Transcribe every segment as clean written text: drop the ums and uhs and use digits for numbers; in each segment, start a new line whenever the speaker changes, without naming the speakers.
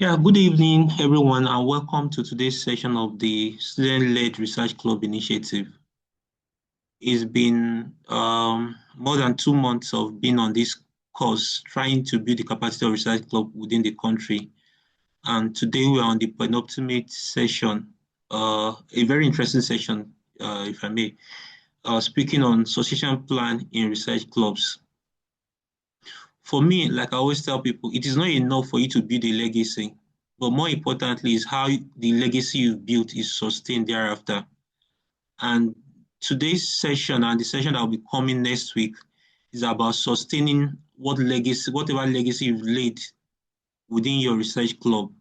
Yeah, good evening, everyone, and welcome to today's session of the Student-Led Research Club initiative. It's been more than 2 months of being on this course, trying to build the capacity of research club within the country. And today we are on the penultimate session, a very interesting session, if I may, speaking on succession plan in research clubs. For me, like I always tell people, it is not enough for you to build a legacy, but more importantly is how the legacy you've built is sustained thereafter. And today's session and the session that will be coming next week is about sustaining whatever legacy you've laid within your research club.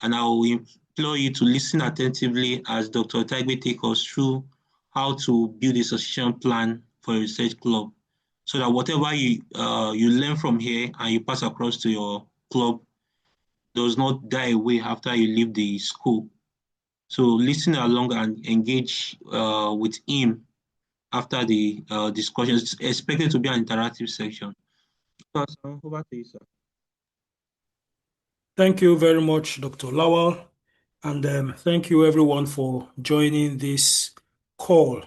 And I will implore you to listen attentively as Dr. Taigbe takes us through how to build a succession plan for a research club, so that whatever you learn from here and you pass across to your club does not die away after you leave the school. So listen along and engage with him after the discussion. It's expected to be an interactive section. So, over to you, sir.
Thank you very much, Dr. Lawal, and thank you everyone for joining this call.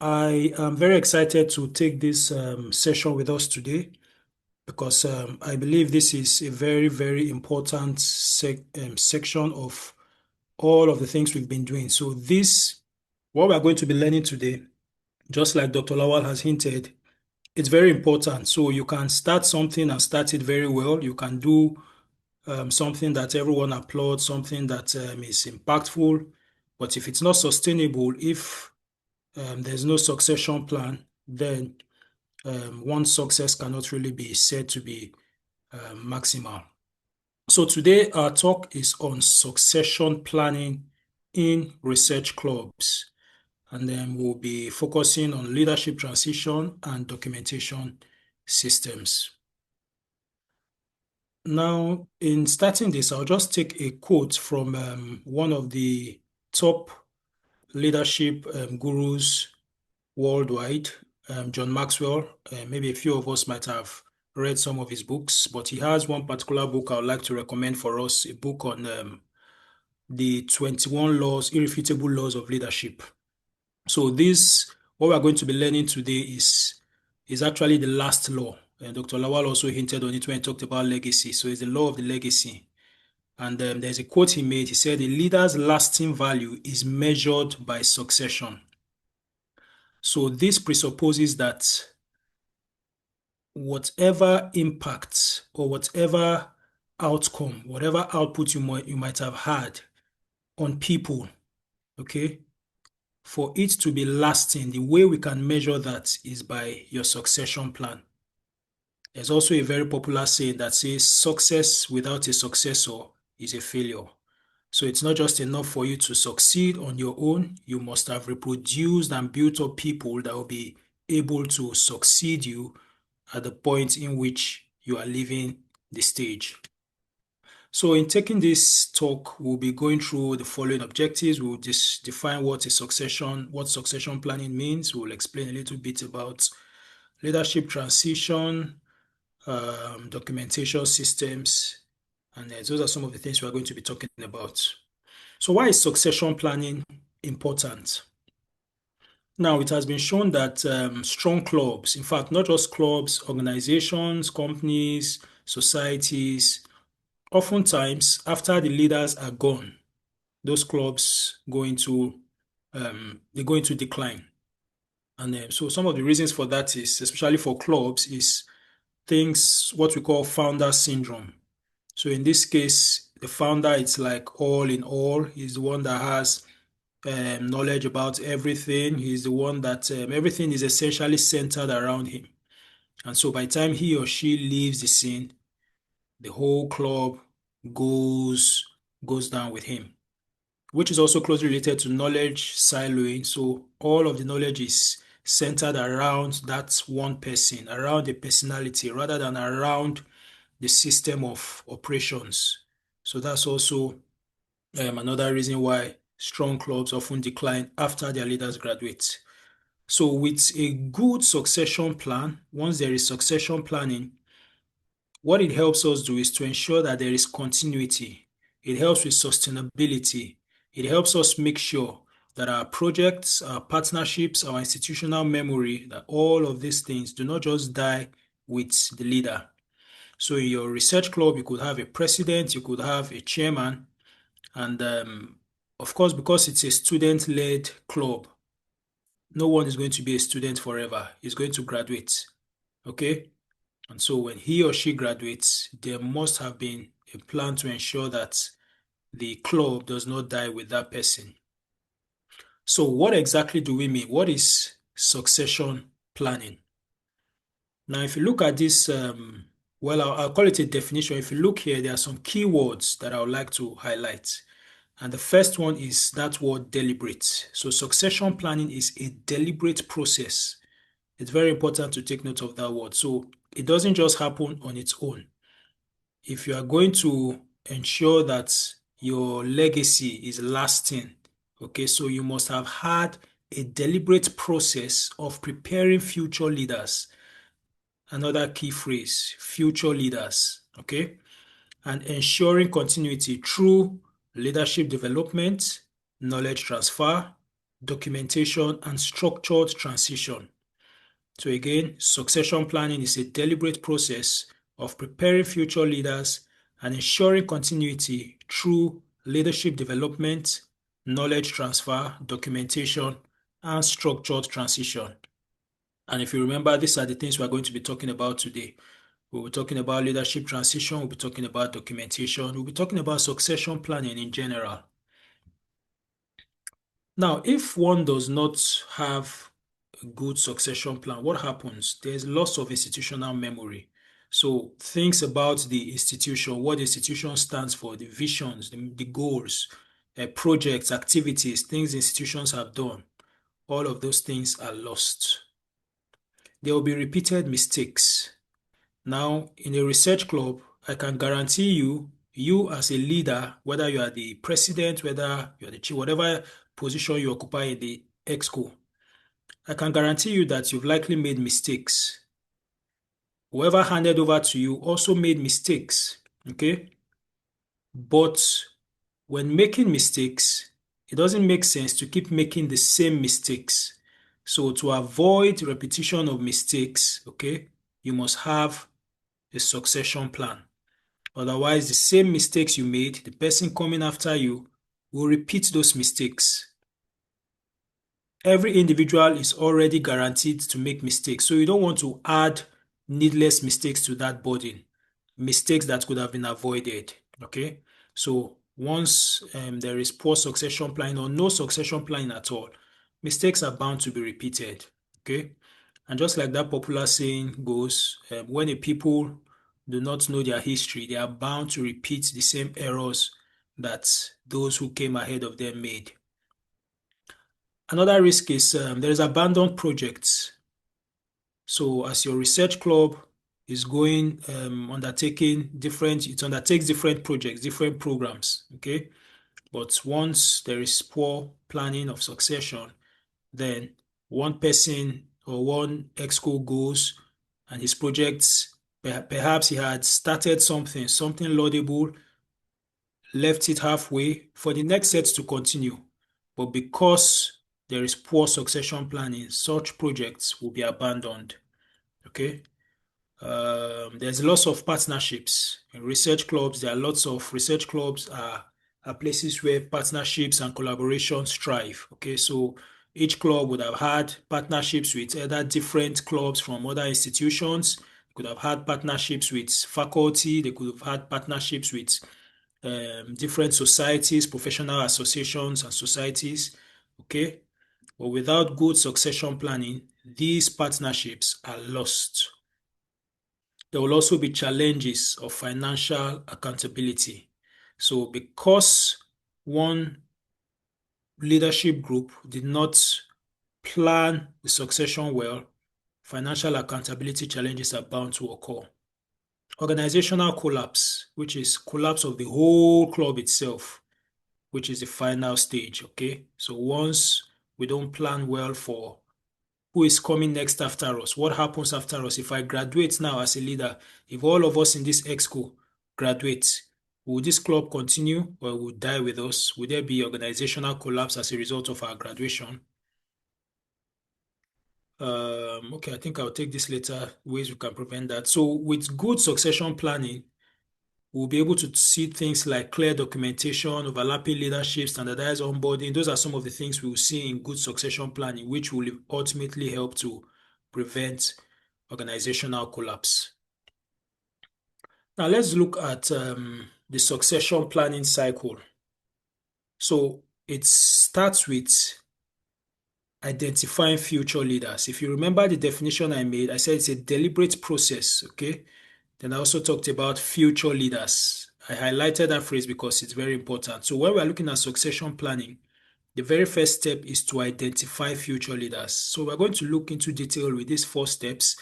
I am very excited to take this session with us today because I believe this is a very, very important section of all of the things we've been doing. So what we're going to be learning today, just like Dr. Lawal has hinted, it's very important. So you can start something and start it very well. You can do something that everyone applauds, something that is impactful. But if it's not sustainable, if there's no succession plan, then one's success cannot really be said to be maximal. So today our talk is on succession planning in research clubs. And then we'll be focusing on leadership transition and documentation systems. Now, in starting this, I'll just take a quote from one of the top leadership gurus worldwide, John Maxwell. Maybe a few of us might have read some of his books, but he has one particular book I would like to recommend for us, a book on the 21 laws, irrefutable laws of leadership. So what we're going to be learning today is actually the last law. And Dr. Lawal also hinted on it when he talked about legacy. So it's the law of the legacy. And there's a quote he made. He said, "A leader's lasting value is measured by succession." So this presupposes that whatever impact or whatever outcome, whatever output you might have had on people, okay, for it to be lasting, the way we can measure that is by your succession plan. There's also a very popular saying that says success without a successor is a failure. So it's not just enough for you to succeed on your own. You must have reproduced and built up people that will be able to succeed you at the point in which you are leaving the stage. So in taking this talk, we'll be going through the following objectives. We'll just define what succession planning means. We'll explain a little bit about leadership transition, documentation systems, and those are some of the things we are going to be talking about. So why is succession planning important? Now, it has been shown that strong clubs, in fact, not just clubs, organizations, companies, societies, oftentimes after the leaders are gone, those clubs they go into decline. And so some of the reasons for that is, especially for clubs, is what we call founder syndrome. So in this case, the founder, it's like all in all. He's the one that has knowledge about everything. He's the one that everything is essentially centered around him. And so by the time he or she leaves the scene, the whole club goes down with him, which is also closely related to knowledge siloing. So all of the knowledge is centered around that one person, around the personality, rather than around the system of operations. So that's also another reason why strong clubs often decline after their leaders graduate. So with a good succession plan, once there is succession planning, what it helps us do is to ensure that there is continuity. It helps with sustainability. It helps us make sure that our projects, our partnerships, our institutional memory, that all of these things do not just die with the leader. So in your research club, you could have a president, you could have a chairman, and of course, because it's a student-led club, no one is going to be a student forever. He's going to graduate. Okay? And so when he or she graduates, there must have been a plan to ensure that the club does not die with that person. So what exactly do we mean? What is succession planning? Now, if you look at this, well, I'll call it a definition. If you look here, there are some keywords that I would like to highlight. And the first one is that word deliberate. So succession planning is a deliberate process. It's very important to take note of that word. So it doesn't just happen on its own. If you are going to ensure that your legacy is lasting, okay, so you must have had a deliberate process of preparing future leaders. Another key phrase, future leaders, okay, and ensuring continuity through leadership development, knowledge transfer, documentation, and structured transition. So again, succession planning is a deliberate process of preparing future leaders and ensuring continuity through leadership development, knowledge transfer, documentation, and structured transition. And if you remember, these are the things we're going to be talking about today. We'll be talking about leadership transition, we'll be talking about documentation, we'll be talking about succession planning in general. Now, if one does not have a good succession plan, what happens? There's loss of institutional memory. So things about the institution, what the institution stands for, the visions, the goals, projects, activities, things institutions have done, all of those things are lost. There will be repeated mistakes. Now, in a research club, I can guarantee you as a leader, whether you are the president, whether you are the chief, whatever position you occupy in the exco, I can guarantee you that you've likely made mistakes. Whoever handed over to you also made mistakes, okay? But when making mistakes, it doesn't make sense to keep making the same mistakes. So to avoid repetition of mistakes, okay, you must have a succession plan. Otherwise, the same mistakes you made, the person coming after you will repeat those mistakes. Every individual is already guaranteed to make mistakes, so you don't want to add needless mistakes to that burden, mistakes that could have been avoided, okay? So once there is poor succession planning or no succession planning at all, mistakes are bound to be repeated, okay? And just like that popular saying goes, when a people do not know their history, they are bound to repeat the same errors that those who came ahead of them made. Another risk is there is abandoned projects. So as your research club is going, it undertakes different projects, different programs, okay? But once there is poor planning of succession, then one person or one exco goes and his projects, perhaps he had started something laudable, left it halfway for the next set to continue. But because there is poor succession planning, such projects will be abandoned. Okay. There's lots of partnerships in research clubs. There are lots of research clubs are places where partnerships and collaborations thrive. Okay, so each club would have had partnerships with other different clubs from other institutions. They could have had partnerships with faculty. They could have had partnerships with different societies, professional associations, and societies. Okay, but without good succession planning, these partnerships are lost. There will also be challenges of financial accountability. So because one leadership group did not plan the succession well, financial accountability challenges are bound to occur. Organizational collapse, which is collapse of the whole club itself, which is the final stage, okay? So once we don't plan well for who is coming next after us? What happens after us? If I graduate now as a leader, if all of us in this exco graduate, will this club continue or will die with us? Will there be organizational collapse as a result of our graduation? Okay, I think I'll take this later, ways we can prevent that. So with good succession planning, we'll be able to see things like clear documentation, overlapping leadership, standardized onboarding. Those are some of the things we will see in good succession planning, which will ultimately help to prevent organizational collapse. Now let's look at the succession planning cycle. So it starts with identifying future leaders. If you remember the definition I made, I said it's a deliberate process, okay? Then I also talked about future leaders. I highlighted that phrase because it's very important. So when we're looking at succession planning, the very first step is to identify future leaders. So we're going to look into detail with these 4 steps: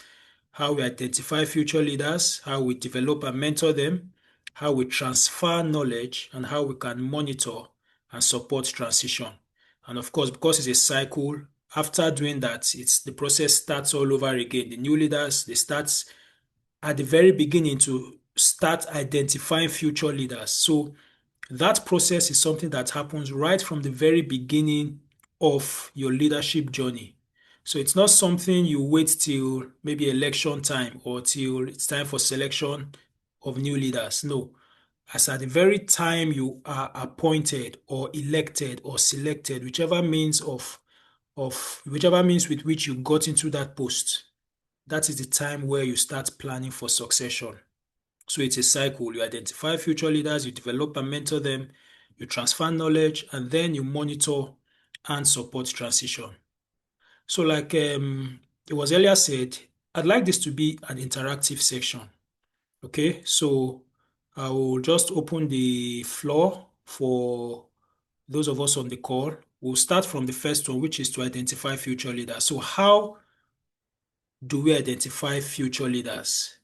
how we identify future leaders, how we develop and mentor them, how we transfer knowledge, and how we can monitor and support transition. And of course, because it's a cycle, after doing that, the process starts all over again. The new leaders, they start at the very beginning to start identifying future leaders. So that process is something that happens right from the very beginning of your leadership journey. So it's not something you wait till maybe election time or till it's time for selection of new leaders. No. As at the very time you are appointed or elected or selected, whichever means with which you got into that post, that is the time where you start planning for succession. So it's a cycle. You identify future leaders, you develop and mentor them, you transfer knowledge, and then you monitor and support transition. So like it was earlier said, I'd like this to be an interactive section. Okay, so I will just open the floor for those of us on the call. We'll start from the first one, which is to identify future leaders. So how do we identify future leaders?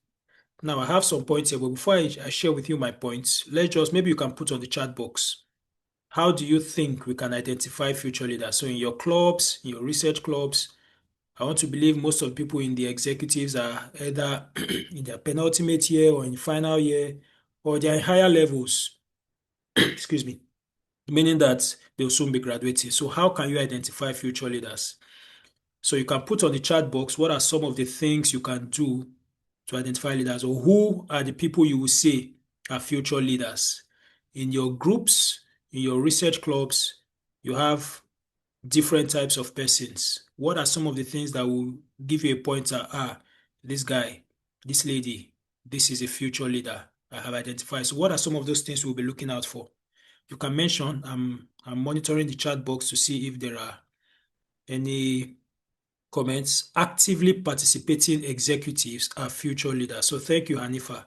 Now, I have some points here, but before I share with you my points, maybe you can put on the chat box. How do you think we can identify future leaders? So in your clubs, in your research clubs, I want to believe most of the people in the executives are either in their penultimate year or in final year, or they're in higher levels, excuse me, meaning that they'll soon be graduating. So how can you identify future leaders? So you can put on the chat box what are some of the things you can do to identify leaders, or who are the people you will say are future leaders. In your groups, in your research clubs, you have different types of persons. What are some of the things that will give you a pointer? This guy, this lady, this is a future leader I have identified. So what are some of those things we'll be looking out for? You can mention, I'm monitoring the chat box to see if there are any comments. Actively participating executives are future leaders. So thank you, Hanifa.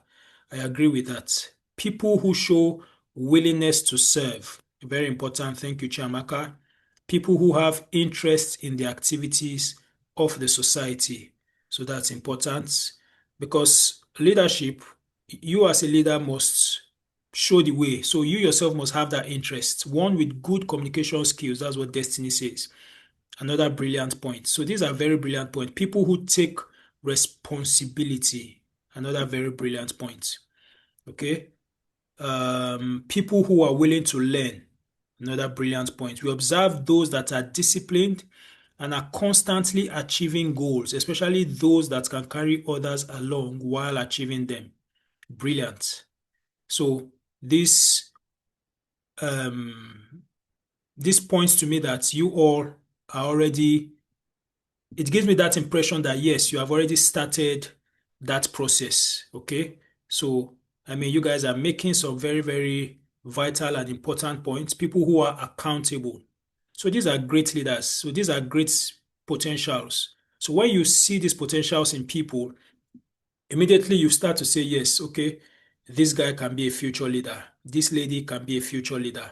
I agree with that. People who show willingness to serve. Very important. Thank you, Chiamaka. People who have interest in the activities of the society. So that's important because leadership, you as a leader must show the way. So you yourself must have that interest. One with good communication skills. That's what Destiny says. Another brilliant point. So these are very brilliant points. People who take responsibility. Another very brilliant point. Okay. People who are willing to learn. Another brilliant point. We observe those that are disciplined and are constantly achieving goals, especially those that can carry others along while achieving them. Brilliant. So this points to me that you all are already, it gives me that impression that yes, you have already started that process. Okay. So, I mean, you guys are making some very, very vital and important points. People who are accountable. So these are great leaders. So these are great potentials. So when you see these potentials in people, immediately you start to say, yes, okay, this guy can be a future leader. This lady can be a future leader.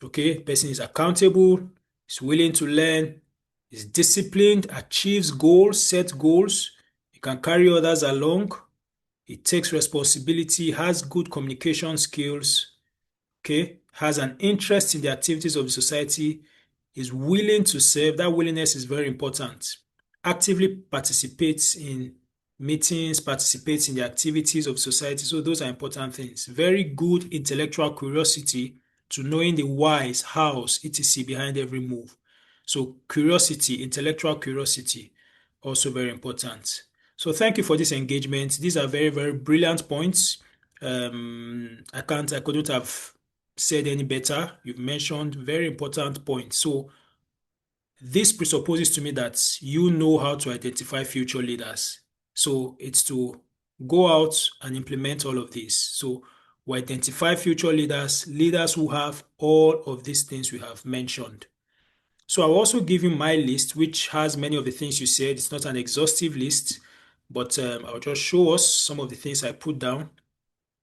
Okay, person is accountable, is willing to learn, is disciplined, achieves goals, set goals, he can carry others along, he takes responsibility, has good communication skills, okay, has an interest in the activities of the society, is willing to serve. That willingness is very important. actively participates in meetings, participates in the activities of society. So those are important things. Very good intellectual curiosity to knowing the whys, hows, etc. behind every move. So curiosity, intellectual curiosity, also very important. So thank you for this engagement. These are very, very brilliant points. I couldn't have said any better. You've mentioned very important points. So this presupposes to me that you know how to identify future leaders. So it's to go out and implement all of this. So we identify future leaders, leaders who have all of these things we have mentioned. So I'll also give you my list, which has many of the things you said. It's not an exhaustive list, but I'll just show us some of the things I put down.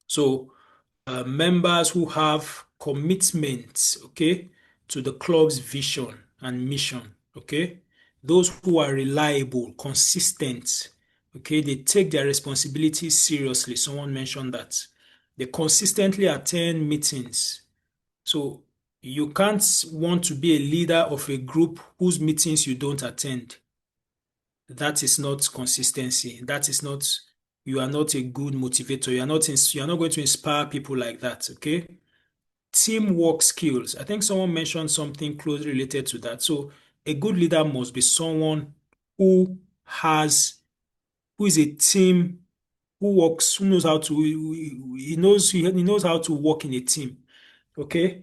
So members who have commitment, okay, to the club's vision and mission, okay. Those who are reliable, consistent, okay, they take their responsibilities seriously. Someone mentioned that. They consistently attend meetings. So you can't want to be a leader of a group whose meetings you don't attend. That is not consistency. That is not, you are not a good motivator. You are not going to inspire people like that, okay? Teamwork skills. I think someone mentioned something closely related to that. So a good leader must be someone who has, who is a team, who works, who knows how to, he knows how to work in a team. Okay.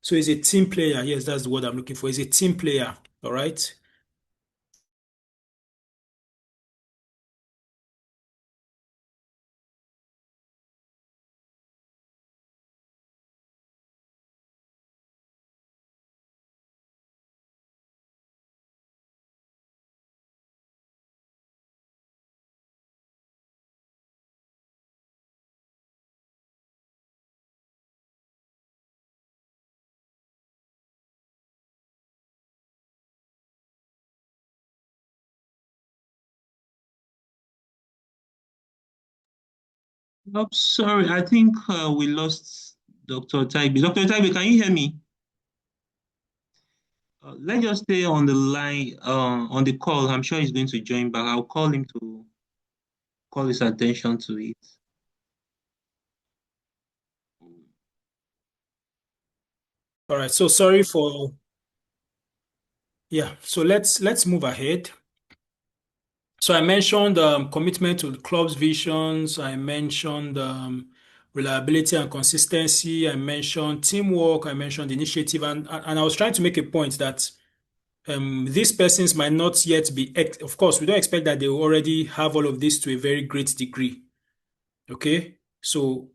So he's a team player. Yes, that's the word I'm looking for. He's a team player. All right.
Oh, sorry, I think we lost Dr. Taibi. Dr. Taibi, can you hear me? Let's just stay on the line, on the call. I'm sure he's going to join back. I'll call him to call his attention to it.
All right. So sorry for, yeah. So let's move ahead. So I mentioned commitment to the club's visions. I mentioned reliability and consistency. I mentioned teamwork. I mentioned initiative, and I was trying to make a point that these persons might not yet be. Of course, we don't expect that they will already have all of this to a very great degree. Okay, so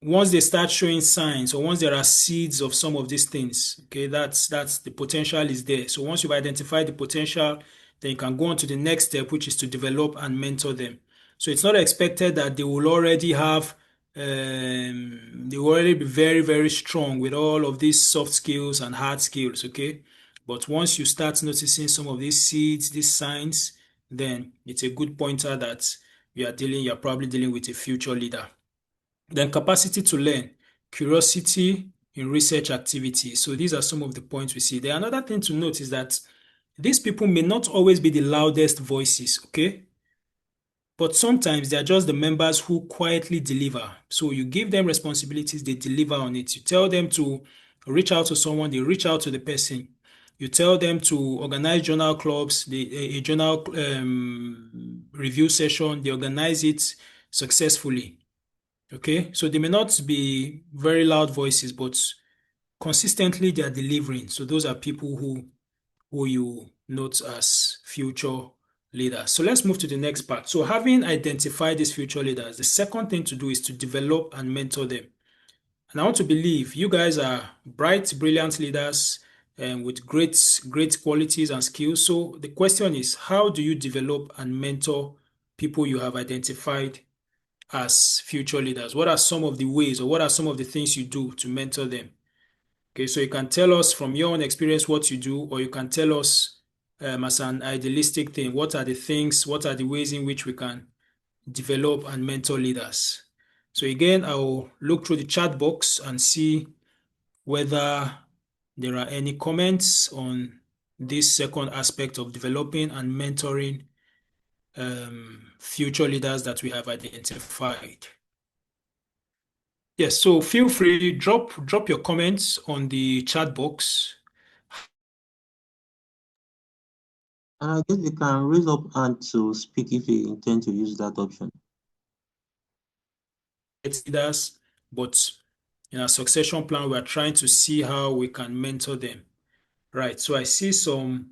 once they start showing signs or once there are seeds of some of these things, okay, that's the potential is there. So once you've identified the potential, then you can go on to the next step, which is to develop and mentor them. So it's not expected that they will already have they will already be very, very strong with all of these soft skills and hard skills, okay? But once you start noticing some of these seeds, these signs, then it's a good pointer that you're probably dealing with a future leader. Then capacity to learn, curiosity in research activity. So these are some of the points we see. Then another thing to note is that these people may not always be the loudest voices, okay? But sometimes they are just the members who quietly deliver. So you give them responsibilities, they deliver on it. You tell them to reach out to someone, they reach out to the person. You tell them to organize journal clubs, a journal review session, they organize it successfully. Okay, so they may not be very loud voices, but consistently they are delivering. So those are people who you note as future leaders. So let's move to the next part. So having identified these future leaders, the second thing to do is to develop and mentor them. And I want to believe you guys are bright, brilliant leaders and with great qualities and skills. So the question is, how do you develop and mentor people you have identified as future leaders? What are some of the ways or what are some of the things you do to mentor them? Okay, so you can tell us from your own experience what you do, or you can tell us as an idealistic thing, what are the things, what are the ways in which we can develop and mentor leaders. So again, I'll look through the chat box and see whether there are any comments on this second aspect of developing and mentoring future leaders that we have identified. Yes, so feel free, drop your comments on the chat box.
And I guess you can raise up hand to speak if you intend to use that option.
Leaders, but in our succession plan, we are trying to see how we can mentor them. Right. So I see some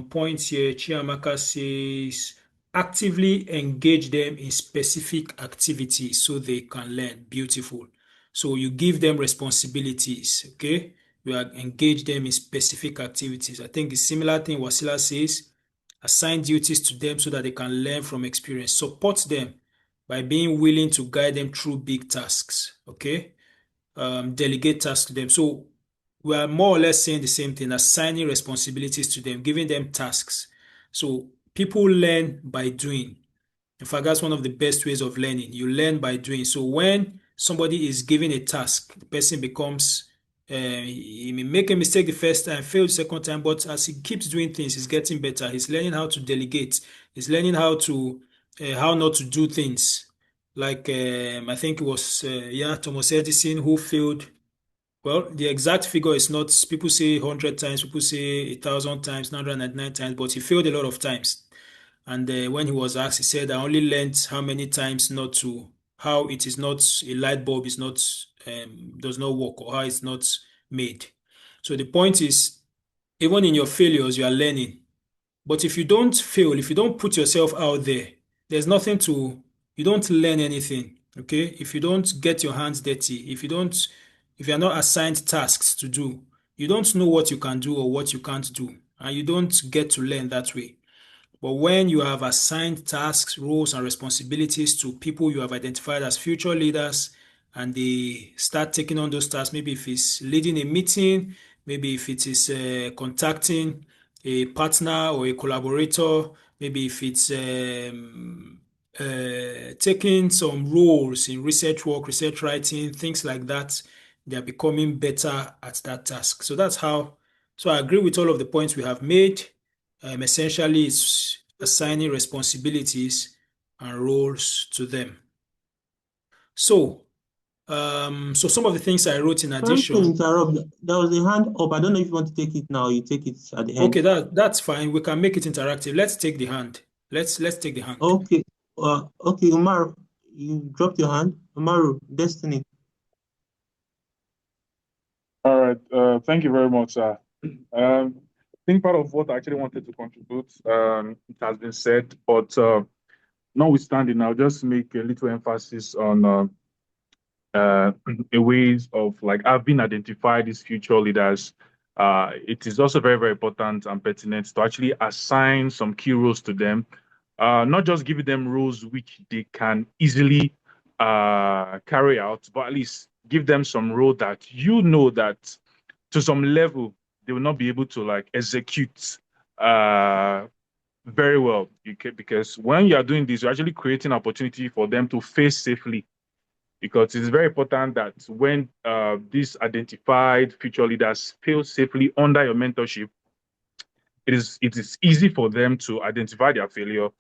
points here. Chiamaka says actively engage them in specific activities so they can learn. Beautiful. So you give them responsibilities, okay? You engage them in specific activities. I think the similar thing Wasila says, assign duties to them so that they can learn from experience. Support them by being willing to guide them through big tasks, okay? Delegate tasks to them. So we are more or less saying the same thing, assigning responsibilities to them, giving them tasks. So people learn by doing. In fact, that's one of the best ways of learning. You learn by doing. So when somebody is given a task, the person becomes, he may make a mistake the first time, fail the second time, but as he keeps doing things, he's getting better. He's learning how to delegate. He's learning how not to do things. Like I think it was Thomas Edison who failed. Well, the exact figure is not, people say 100 times, people say 1,000 times, 999 times, but he failed a lot of times. And when he was asked, he said, I only learned how many times not to, how it is not, a light bulb is not, does not work, or how it's not made. So the point is, even in your failures, you are learning. But if you don't fail, if you don't put yourself out there, there's nothing to, you don't learn anything. Okay. If you don't get your hands dirty, if you're not assigned tasks to do, you don't know what you can do or what you can't do. And you don't get to learn that way. But when you have assigned tasks, roles, and responsibilities to people you have identified as future leaders, and they start taking on those tasks, maybe if it's leading a meeting, maybe if it is contacting a partner or a collaborator, maybe if it's taking some roles in research work, research writing, things like that, they are becoming better at that task. So that's how. So I agree with all of the points we have made. Essentially, it's assigning responsibilities and roles to them. So, so some of the things I wrote in
Sorry to
addition.
interrupt. There was a hand up. I don't know if you want to take it now. You take it at the end.
Okay, that's fine. We can make it interactive. Let's take the hand. Let's take the hand.
Okay. Okay, Umar, you dropped your hand. Umaru, Destiny.
All right. Thank you very much, sir. I think part of what I actually wanted to contribute, it has been said, but notwithstanding, I'll just make a little emphasis on a ways of like having identified these future leaders. It is also very, very important and pertinent to actually assign some key roles to them, not just giving them roles which they can easily carry out, but at least give them some role that you know that to some level they will not be able to like execute very well. Because when you are doing this, you're actually creating opportunity for them to face safely, because it's very important that when these identified future leaders fail safely under your mentorship, it is easy for them to identify their failure,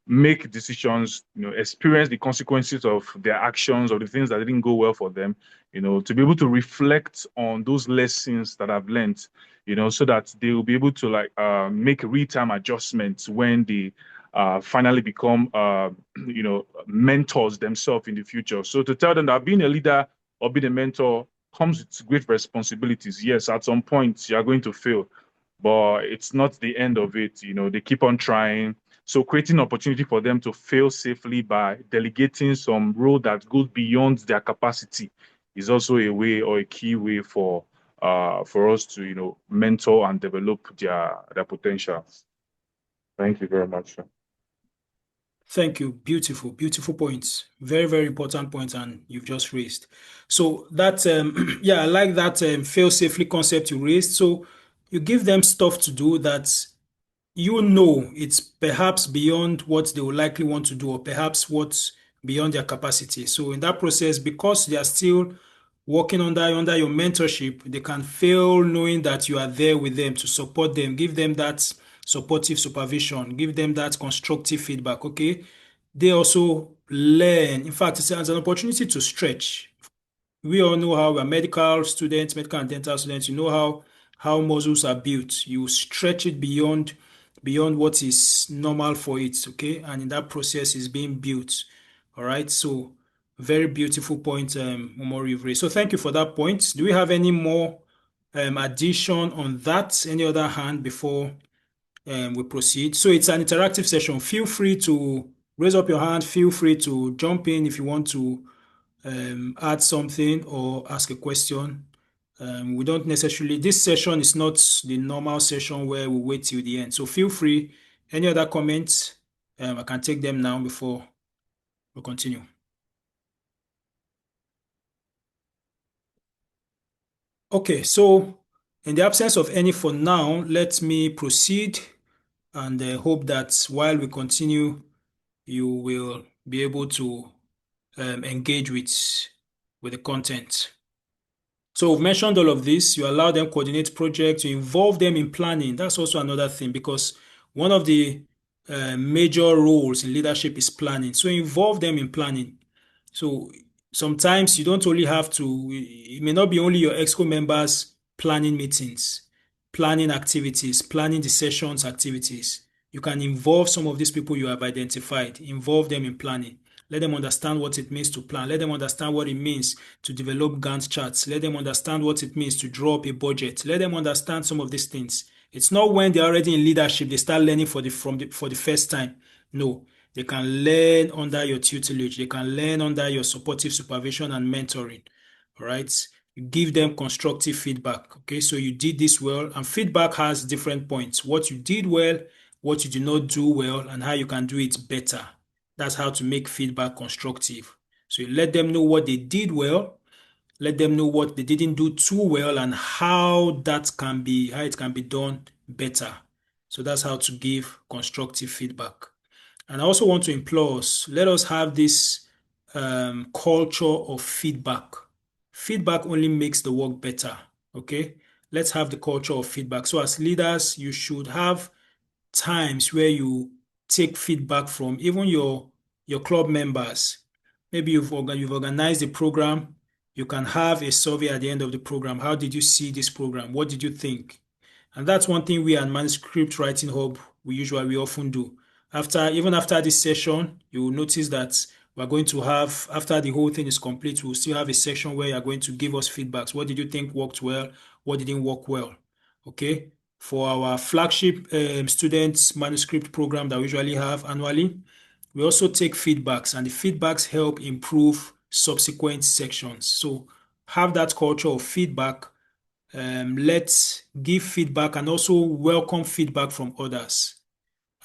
make decisions, experience the consequences of their actions or the things that didn't go well for them, to be able to reflect on those lessons that I've learned, so that they will be able to like make real-time adjustments when they finally become, mentors themselves in the future. So to tell them that being a leader or being a mentor comes with great responsibilities. Yes, at some point you are going to fail, but it's not the end of it. They keep on trying. So creating opportunity for them to fail safely by delegating some role that goes beyond their capacity is also a way or a key way for us to mentor and develop their potential. Thank you very much.
Thank you. Beautiful, beautiful points. Very, very important points, and you've just raised. So that, yeah, I like that fail safely concept you raised. So you give them stuff to do that it's perhaps beyond what they would likely want to do, or perhaps what's beyond their capacity. So in that process, because they are still working under your mentorship, they can fail knowing that you are there with them to support them, give them that supportive supervision, give them that constructive feedback. Okay. They also learn. In fact, it's an opportunity to stretch. We all know how we're medical students, medical and dental students. You know how muscles are built. You stretch it beyond what is normal for it, okay? And in that process is being built. All right. So very beautiful point, Omori, you've raised. So thank you for that point. Do we have any more addition on that? Any other hand before we proceed? So it's an interactive session. Feel free to raise up your hand. Feel free to jump in if you want to add something or ask a question. We don't necessarily, this session is not the normal session where we wait till the end. So feel free. Any other comments? I can take them now before we continue. Okay, so in the absence of any for now, let me proceed and hope that while we continue, you will be able to engage with the content. So we've mentioned all of this. You allow them coordinate projects, you involve them in planning. That's also another thing because one of the major roles in leadership is planning. So involve them in planning. So sometimes you don't only have to, it may not be only your EXCO members planning meetings, planning activities, planning the sessions activities. You can involve some of these people you have identified, involve them in planning. Let them understand what it means to plan. Let them understand what it means to develop Gantt charts. Let them understand what it means to draw up a budget. Let them understand some of these things. It's not when they're already in leadership, they start learning for the first time. No, they can learn under your tutelage. They can learn under your supportive supervision and mentoring. All right. You give them constructive feedback. Okay. So you did this well, and feedback has different points. What you did well, what you did not do well, and how you can do it better. That's how to make feedback constructive. So you let them know what they did well, let them know what they didn't do too well, and how it can be done better. So that's how to give constructive feedback. And I also want to implore us, let us have this culture of feedback. Feedback only makes the work better, okay? Let's have the culture of feedback. So as leaders, you should have times where you take feedback from even your club members. Maybe you've organized a program. You can have a survey at the end of the program. How did you see this program? What did you think? And that's one thing we at Manuscript Writing Hub we often do. Even after this session, you will notice that we're going to have, after the whole thing is complete, we'll still have a section where you're going to give us feedbacks. What did you think worked well? What didn't work well? Okay. For our flagship students manuscript program that we usually have annually, we also take feedbacks, and the feedbacks help improve subsequent sections. So have that culture of feedback. Let's give feedback and also welcome feedback from others.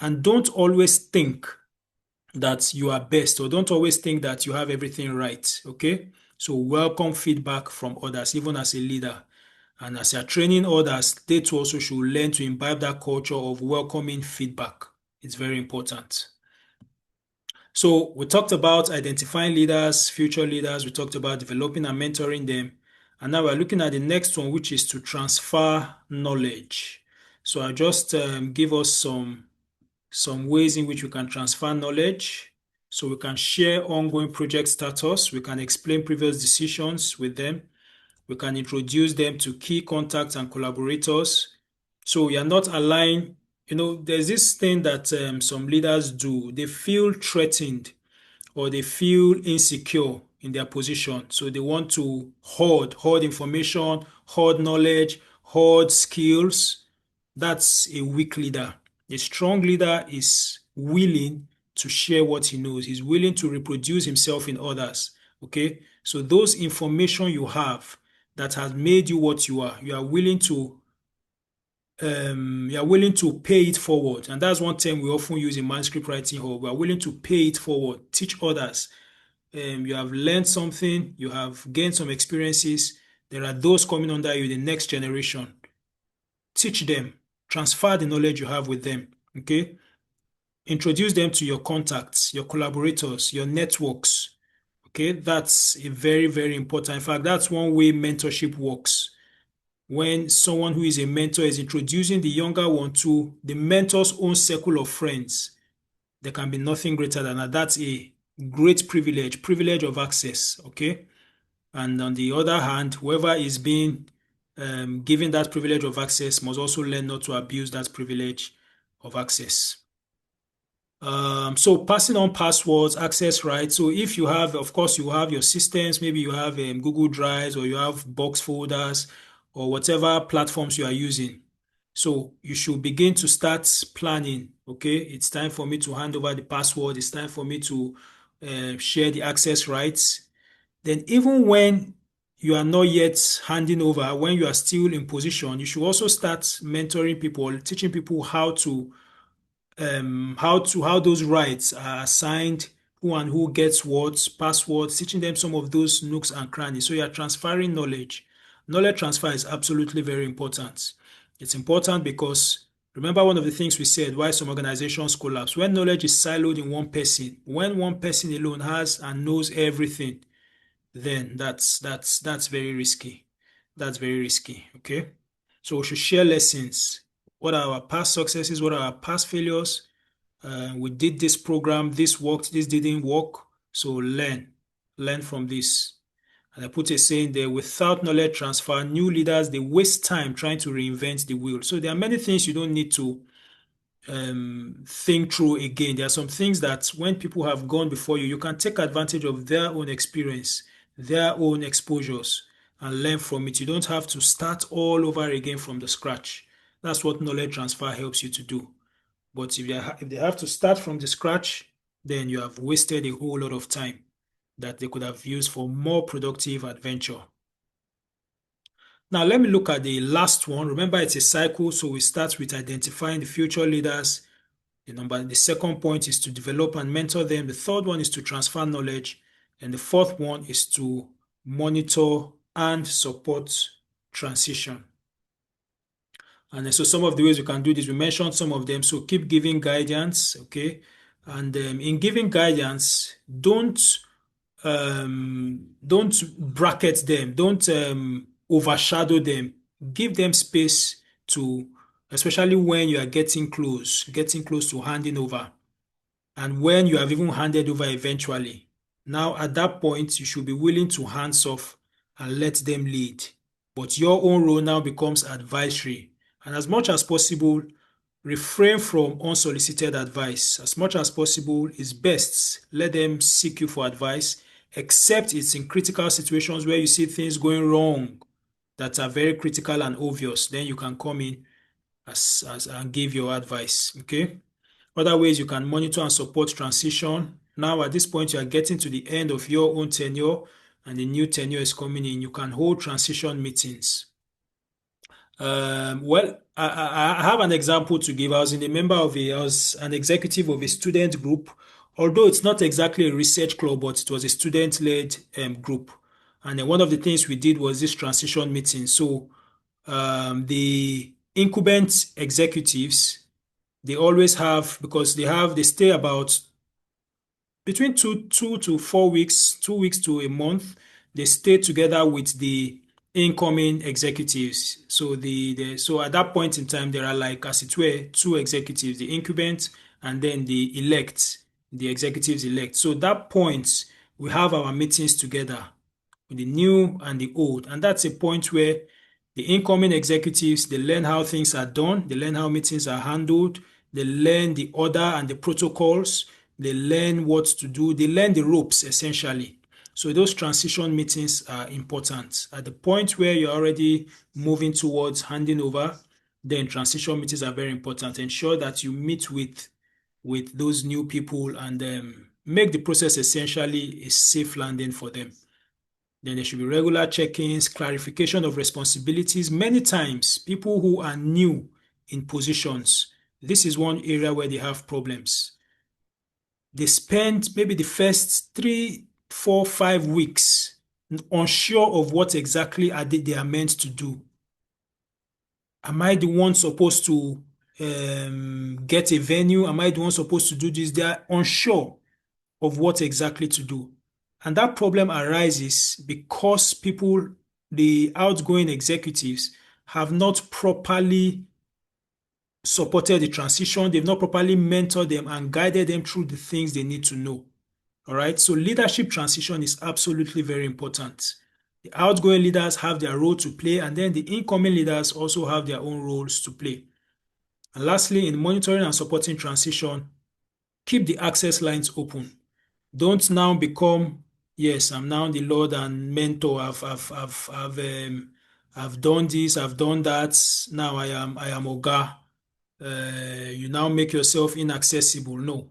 And don't always think that you are best, or don't always think that you have everything right, okay? So welcome feedback from others, even as a leader. And as you're training others, they too also should learn to imbibe that culture of welcoming feedback. It's very important. So we talked about identifying leaders, future leaders. We talked about developing and mentoring them. And now we're looking at the next one, which is to transfer knowledge. So I'll just give us some ways in which we can transfer knowledge. So we can share ongoing project status. We can explain previous decisions with them. We can introduce them to key contacts and collaborators. So we are not aligned. There's this thing that some leaders do. They feel threatened or they feel insecure in their position. So they want to hoard information, hoard knowledge, hoard skills. That's a weak leader. A strong leader is willing to share what he knows. He's willing to reproduce himself in others. Okay? So those information you have that has made you what you are willing to pay it forward. And that's one term we often use in Manuscript Writing Hub. We are willing to pay it forward, teach others. You have learned something, you have gained some experiences. There are those coming under you, the next generation. Teach them, transfer the knowledge you have with them, okay? Introduce them to your contacts, your collaborators, your networks, Okay, that's a very, very important. In fact, that's one way mentorship works. When someone who is a mentor is introducing the younger one to the mentor's own circle of friends, there can be nothing greater than that. That's a great privilege of access. Okay. And on the other hand, whoever is being given that privilege of access must also learn not to abuse that privilege of access. So passing on passwords, access rights. So if you have, of course, you have your systems, maybe you have Google Drives or you have box folders or whatever platforms you are using. So you should begin to start planning. Okay, it's time for me to hand over the password. It's time for me to share the access rights. Then even when you are not yet handing over, when you are still in position, you should also start mentoring people, teaching people how those rights are assigned, who and who gets what, passwords, teaching them some of those nooks and crannies. So you are transferring knowledge. Knowledge transfer is absolutely very important. It's important because remember one of the things we said why some organizations collapse. When knowledge is siloed in one person, when one person alone has and knows everything, then that's very risky. That's very risky. Okay. So we should share lessons. What are our past successes? What are our past failures? We did this program, this worked, this didn't work. So learn from this. And I put a saying there, without knowledge transfer, new leaders, they waste time trying to reinvent the wheel. So there are many things you don't need to think through again. There are some things that when people have gone before you, you can take advantage of their own experience, their own exposures, and learn from it. You don't have to start all over again from the scratch. That's what knowledge transfer helps you to do. But if they have to start from the scratch, then you have wasted a whole lot of time that they could have used for more productive adventure. Now, let me look at the last one. Remember, it's a cycle, so we start with identifying the future leaders. The second point is to develop and mentor them. The third one is to transfer knowledge. And the fourth one is to monitor and support transition. And so some of the ways you can do this, we mentioned some of them. So keep giving guidance, okay? And in giving guidance, don't bracket them, don't overshadow them. Give them space to, especially when you are getting close to handing over, and when you have even handed over eventually. Now, at that point, you should be willing to hands off and let them lead. But your own role now becomes advisory. And as much as possible, refrain from unsolicited advice. As much as possible is best. Let them seek you for advice, except it's in critical situations where you see things going wrong that are very critical and obvious. Then you can come in and give your advice. Okay. Other ways you can monitor and support transition. Now, at this point, you are getting to the end of your own tenure and the new tenure is coming in. You can hold transition meetings. Well, I have an example to give. I was an executive of a student group, although it's not exactly a research club, but it was a student-led group. And then one of the things we did was this transition meeting. So the incumbent executives, they always have, because they stay about between two to 4 weeks, 2 weeks to a month. They stay together with the incoming executives. So so at that point in time, there are like, as it were, two executives, the incumbent and then the executives elect. So at that point, we have our meetings together with the new and the old. And that's a point where the incoming executives, they learn how things are done, they learn how meetings are handled, they learn the order and the protocols, they learn what to do, they learn the ropes essentially. So those transition meetings are important. At the point where you're already moving towards handing over, then transition meetings are very important. Ensure that you meet with those new people and make the process essentially a safe landing for them. Then there should be regular check-ins, clarification of responsibilities. Many times, people who are new in positions, this is one area where they have problems. They spend maybe the first 3, 4, 5 weeks unsure of what exactly they are meant to do. Am I the one supposed to get a venue? Am I the one supposed to do this? They are unsure of what exactly to do. And that problem arises because the outgoing executives, have not properly supported the transition. They've not properly mentored them and guided them through the things they need to know. All right. So leadership transition is absolutely very important. The outgoing leaders have their role to play, and then the incoming leaders also have their own roles to play. And lastly, in monitoring and supporting transition, keep the access lines open. Don't now become, yes, I'm now the Lord and mentor. I've done this, I've done that. Now I am Oga. You now make yourself inaccessible. No.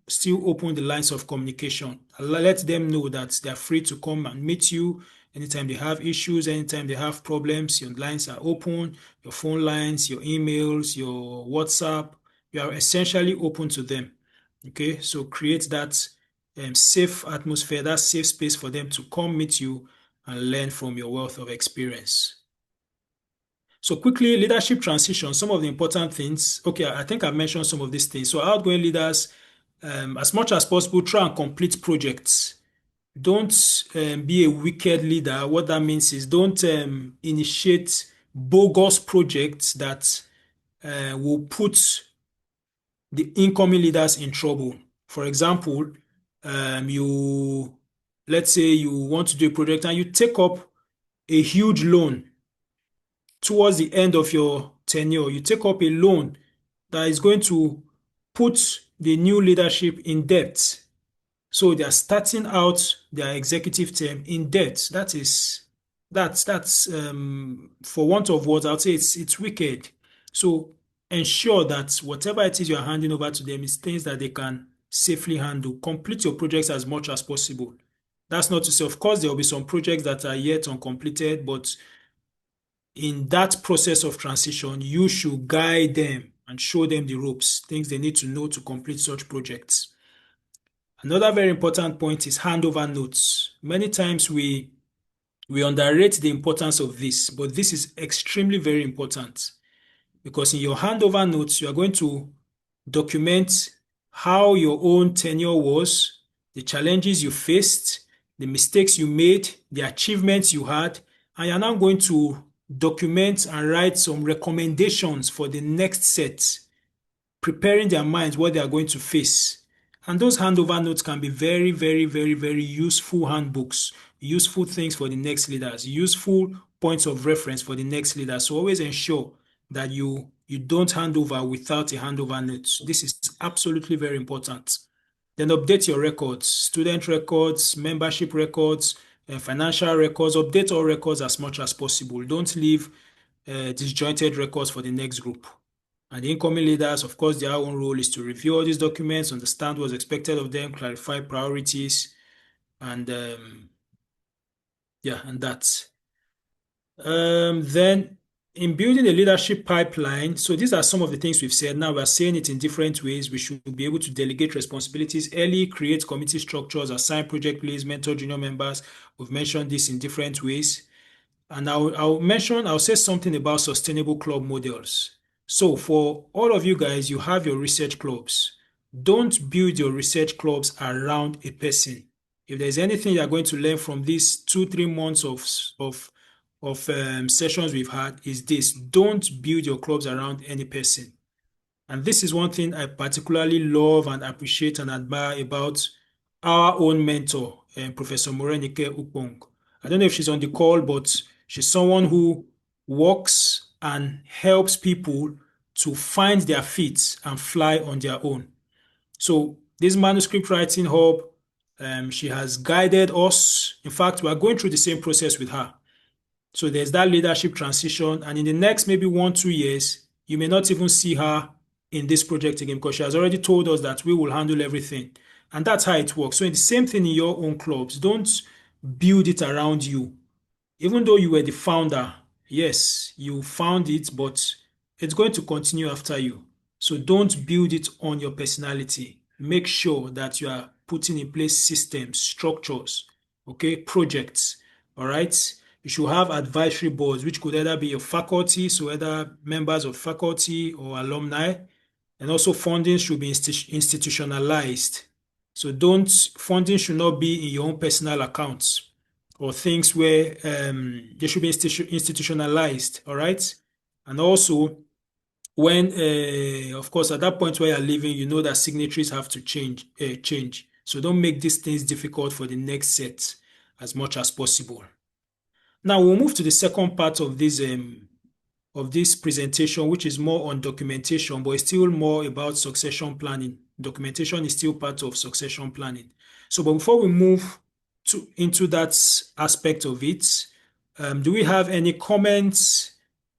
Still open the lines of communication. Let them know that they are free to come and meet you anytime they have issues, anytime they have problems. Your lines are open, your phone lines, your emails, your WhatsApp. You are essentially open to them. Okay, so create that safe atmosphere, that safe space for them to come meet you and learn from your wealth of experience. So quickly, leadership transition, some of the important things. Okay, I think I've mentioned some of these things. So outgoing leaders, as much as possible, try and complete projects. Don't be a wicked leader. What that means is don't initiate bogus projects that will put the incoming leaders in trouble. For example, let's say you want to do a project and you take up a huge loan towards the end of your tenure. You take up a loan that is going to put the new leadership in debt. So they are starting out their executive term in debt. That's for want of words, I would say it's wicked. So ensure that whatever it is you are handing over to them is things that they can safely handle. Complete your projects as much as possible. That's not to say, of course, there will be some projects that are yet uncompleted, but in that process of transition, you should guide them and show them the ropes, things they need to know to complete such projects. Another very important point is handover notes. Many times we underrate the importance of this, but this is extremely very important because in your handover notes, you are going to document how your own tenure was, the challenges you faced, the mistakes you made, the achievements you had, and you're now going to document and write some recommendations for the next set, preparing their minds what they are going to face. And those handover notes can be very, very, very, very useful handbooks, useful things for the next leaders, useful points of reference for the next leaders. So always ensure that you don't hand over without a handover note. This is absolutely very important. Then update your records, student records, membership records, financial records. Update all records as much as possible. Don't leave disjointed records for the next group. And the incoming leaders, of course, their own role is to review all these documents, understand what's expected of them, clarify priorities, and and that. Then in building a leadership pipeline, so these are some of the things we've said. Now we're saying it in different ways. We should be able to delegate responsibilities early, create committee structures, assign project leads, mentor junior members. We've mentioned this in different ways. And I'll say something about sustainable club models. So for all of you guys, you have your research clubs. Don't build your research clubs around a person. If there's anything you're going to learn from these 2-3 months of sessions we've had, is this: don't build your clubs around any person. And this is one thing I particularly love and appreciate and admire about our own mentor, Professor Morenike Upong. I don't know if she's on the call, but she's someone who works and helps people to find their feet and fly on their own. So this manuscript writing hub, she has guided us. In fact, we are going through the same process with her. So there's that leadership transition, and in the next maybe 1-2 years, you may not even see her in this project again because she has already told us that we will handle everything. And that's how it works. So the same thing in your own clubs. Don't build it around you. Even though you were the founder, yes, you found it, but it's going to continue after you. So don't build it on your personality. Make sure that you are putting in place systems, structures, okay, projects, all right? You should have advisory boards, which could either be your faculty, so either members of faculty or alumni, and also funding should be institutionalized. So funding should not be in your own personal accounts or things where they should be institutionalized, all right? And also, when, of course, at that point where you're leaving, you know that signatories have to change. So don't make these things difficult for the next set as much as possible. Now we'll move to the second part of this presentation, which is more on documentation, but it's still more about succession planning. Documentation is still part of succession planning. So, but before we move into that aspect of it, do we have any comments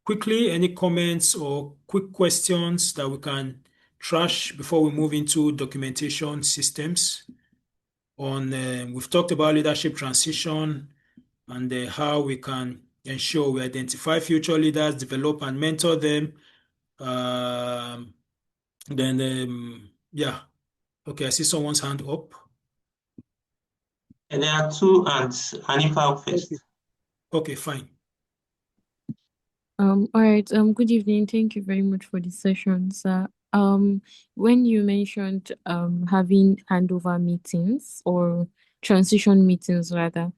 quickly? Any comments or quick questions that we can trash before we move into documentation systems? We've talked about leadership transition and how we can ensure we identify future leaders, develop and mentor them. Yeah. Okay, I see someone's hand up.
And there are two hands. Hanifa first.
Okay, fine.
All right. Good evening. Thank you very much for the session, sir. When you mentioned having handover meetings or transition meetings rather,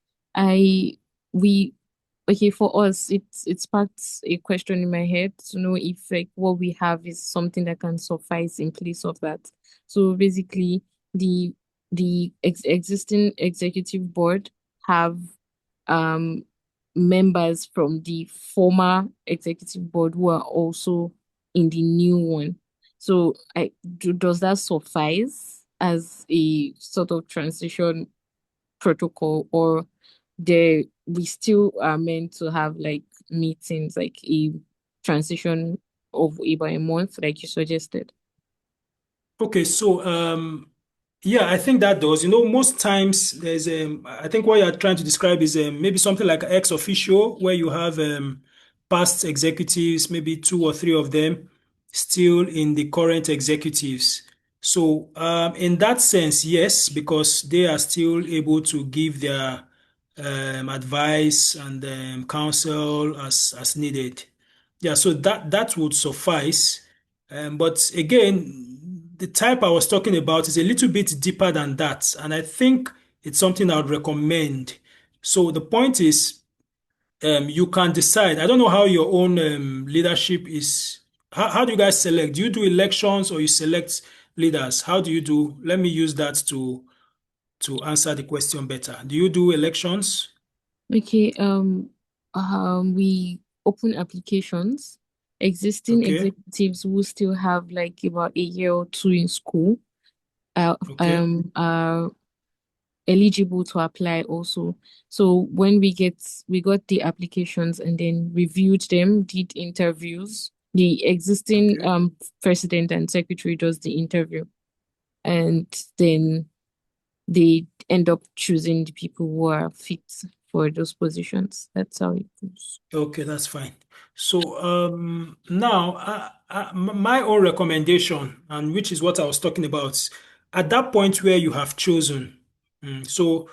for us it's sparked a question in my head to know if like what we have is something that can suffice in place of that. So basically the existing executive board have members from the former executive board who are also in the new one. So does that suffice as a sort of transition protocol, or we still are meant to have like meetings, like a transition of about a month, like you suggested?
Okay, so yeah, I think that does. Most times there's I think what you're trying to describe is maybe something like ex officio, where you have past executives, maybe 2 or 3 of them still in the current executives. So in that sense, yes, because they are still able to give their advice and counsel as needed. Yeah, so that would suffice. But again, the type I was talking about is a little bit deeper than that, and I think it's something I would recommend. So the point is, you can decide. I don't know how your own leadership is. How do you guys select? Do you do elections or you select leaders? How do you do? Let me use that to answer the question better. Do you do elections?
Okay, we open applications. Existing
Okay.
executives who still have like about a year or 2 in school are eligible to apply also. So when we got the applications and then reviewed them, did interviews. The existing president and secretary does the interview, and then they end up choosing the people who are fit for those positions. That's how it goes.
Okay, that's fine. So now, my own recommendation, and which is what I was talking about, at that point where you have chosen, so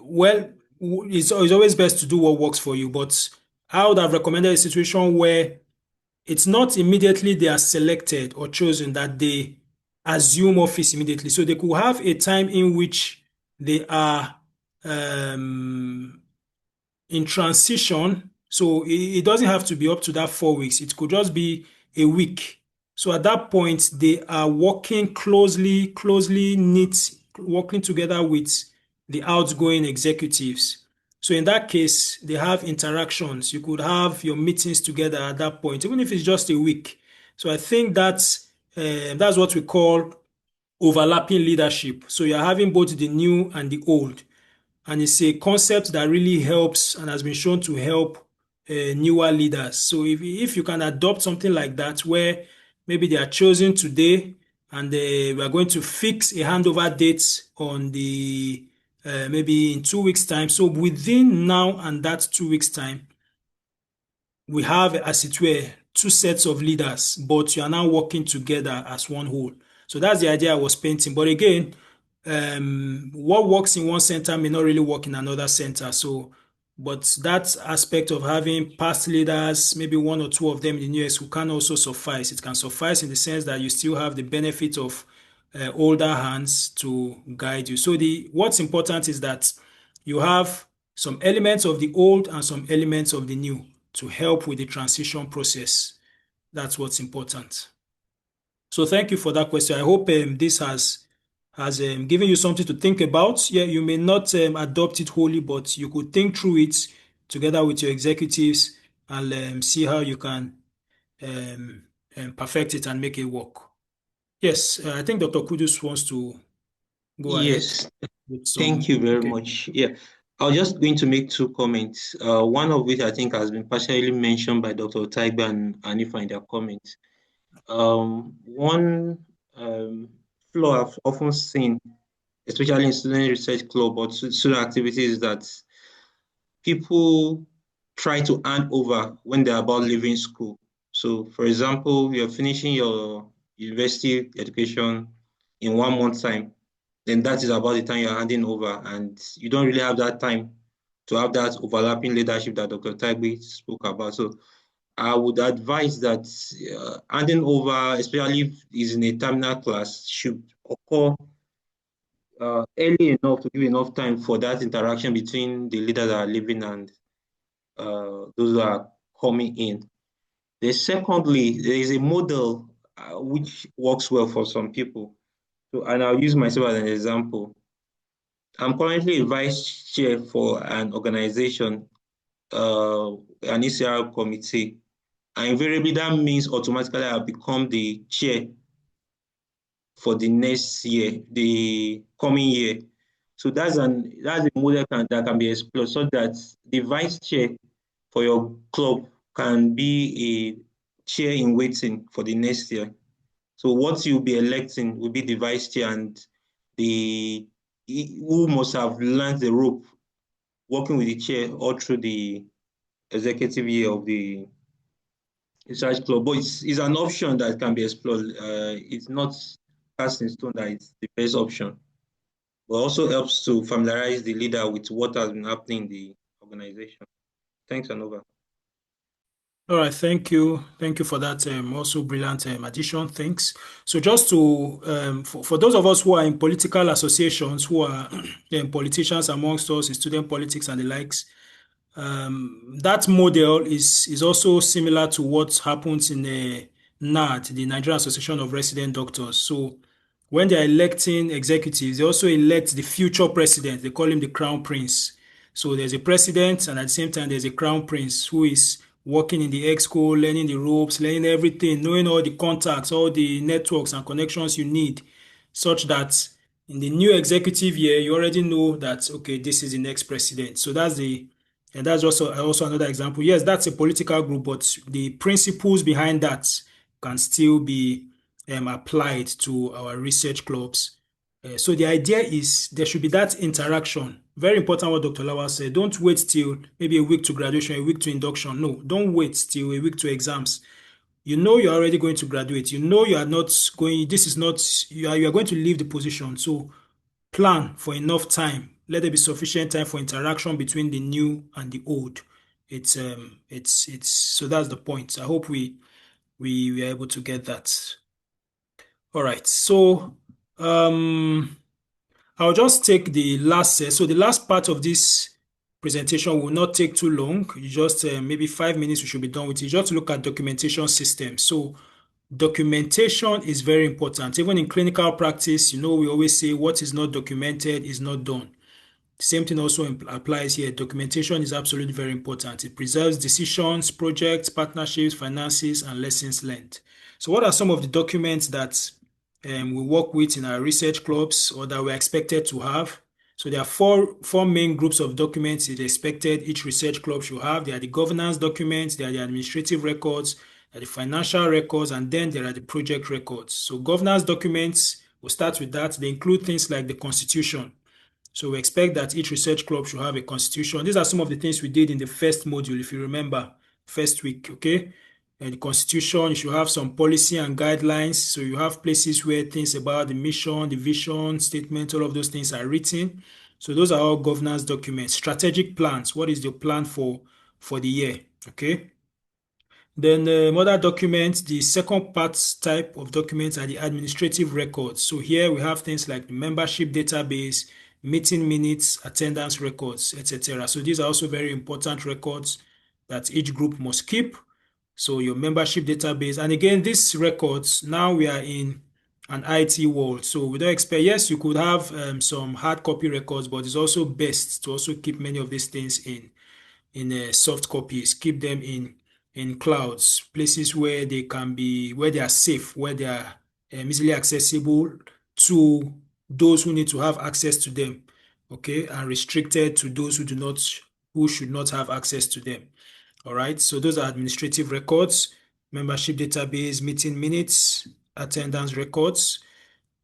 well, it's always best to do what works for you. But I would have recommended a situation where it's not immediately they are selected or chosen that they assume office immediately. So they could have a time in which they are in transition. So it doesn't have to be up to that 4 weeks. It could just be a week. So at that point, they are working closely knit, working together with the outgoing executives. So in that case, they have interactions. You could have your meetings together at that point, even if it's just a week. So I think that's what we call overlapping leadership. So you're having both the new and the old. And it's a concept that really helps and has been shown to help newer leaders. So if you can adopt something like that, where maybe they are chosen today and we are going to fix a handover date on the maybe in 2 weeks' time. So within now and that 2 weeks' time, we have, as it were, 2 sets of leaders, but you are now working together as one whole. So that's the idea I was painting. But again, what works in one center may not really work in another center. So, but that aspect of having past leaders, maybe 1 or 2 of them in the new who can also suffice. It can suffice in the sense that you still have the benefit of older hands to guide you. So what's important is that you have some elements of the old and some elements of the new to help with the transition process. That's what's important. So thank you for that question. I hope this has given you something to think about. Yeah, you may not adopt it wholly, but you could think through it together with your executives and see how you can perfect it and make it work. Yes, I think Dr. Kudus wants to go ahead
Yes,
with
thank
some.
you very
Okay.
much. Yeah, I was just going to make two comments. One of which I think has been partially mentioned by Dr. Taiba and Anifa in their comments. One flaw I've often seen, especially in student research club or student activities, is that people try to hand over when they're about leaving school. So, for example, you're finishing your university education in 1 month time, then that is about the time you're handing over, and you don't really have that time to have that overlapping leadership that Dr. Tagbe spoke about. So I would advise that handing over, especially if it's in a terminal class, should occur early enough to give enough time for that interaction between the leaders that are leaving and those that are coming in. Then secondly, there is a model which works well for some people. So, and I'll use myself as an example. I'm currently a vice chair for an organization, an ECR committee, and invariably that means automatically I'll become the chair for the next year, the coming year. So that's a model that can be explored so that the vice chair for your club can be a chair in waiting for the next year. So what you'll be electing will be the vice chair and who must have learned the rope working with the chair all through the executive year of the research club. But it's an option that can be explored. It's not cast in stone that it's the best option. But also helps to familiarize the leader with what has been happening in the organization. Thanks, and over.
All right, thank you. Thank you for that also brilliant addition. Thanks. So just to, for those of us who are in political associations, who are politicians amongst us in student politics and the likes, that model is also similar to what happens in the NAD, the Nigerian Association of Resident Doctors. So when they're electing executives, they also elect the future president. They call him the crown prince. So there's a president, and at the same time, there's a crown prince who is working in the exco, learning the ropes, learning everything, knowing all the contacts, all the networks and connections you need, such that in the new executive year, you already know that, okay, this is the next president. So that's also another example. Yes, that's a political group, but the principles behind that can still be applied to our research clubs. So the idea is there should be that interaction. Very important what Dr. Lawal said. Don't wait till maybe a week to graduation, a week to induction. No, don't wait till a week to exams. You know you're already going to graduate. You know you are not going, this is not, you are going to leave the position. So plan for enough time. Let there be sufficient time for interaction between the new and the old. It's so that's the point. I hope we are able to get that. All right. So I'll just take the last so the last part of this presentation will not take too long. You just maybe 5 minutes we should be done with it. Just look at documentation system. So documentation is very important. Even in clinical practice, we always say what is not documented is not done. The same thing also applies here. Documentation is absolutely very important. It preserves decisions, projects, partnerships, finances, and lessons learned. So what are some of the documents that we work with in our research clubs or that we're expected to have? So there are four main groups of documents that expected each research club should have. There are the governance documents, there are the administrative records, there are the financial records, and then there are the project records. So governance documents, we'll start with that. They include things like the constitution. So we expect that each research club should have a constitution. These are some of the things we did in the first module, if you remember, first week, okay? And the constitution, you should have some policy and guidelines. So you have places where things about the mission, the vision, statement, all of those things are written. So those are all governance documents. Strategic plans, what is your plan for the year, okay? Then other documents, the second part type of documents are the administrative records. So here we have things like the membership database, meeting minutes, attendance records, etc. So these are also very important records that each group must keep. So your membership database, and again, these records, now we are in an IT world. So we don't expect, yes, you could have some hard copy records, but it's also best to also keep many of these things in soft copies. Keep them in clouds, places where they can be, where they are safe, where they are easily accessible to those who need to have access to them, okay, and restricted to those who should not have access to them. All right, so those are administrative records, membership database, meeting minutes, attendance records.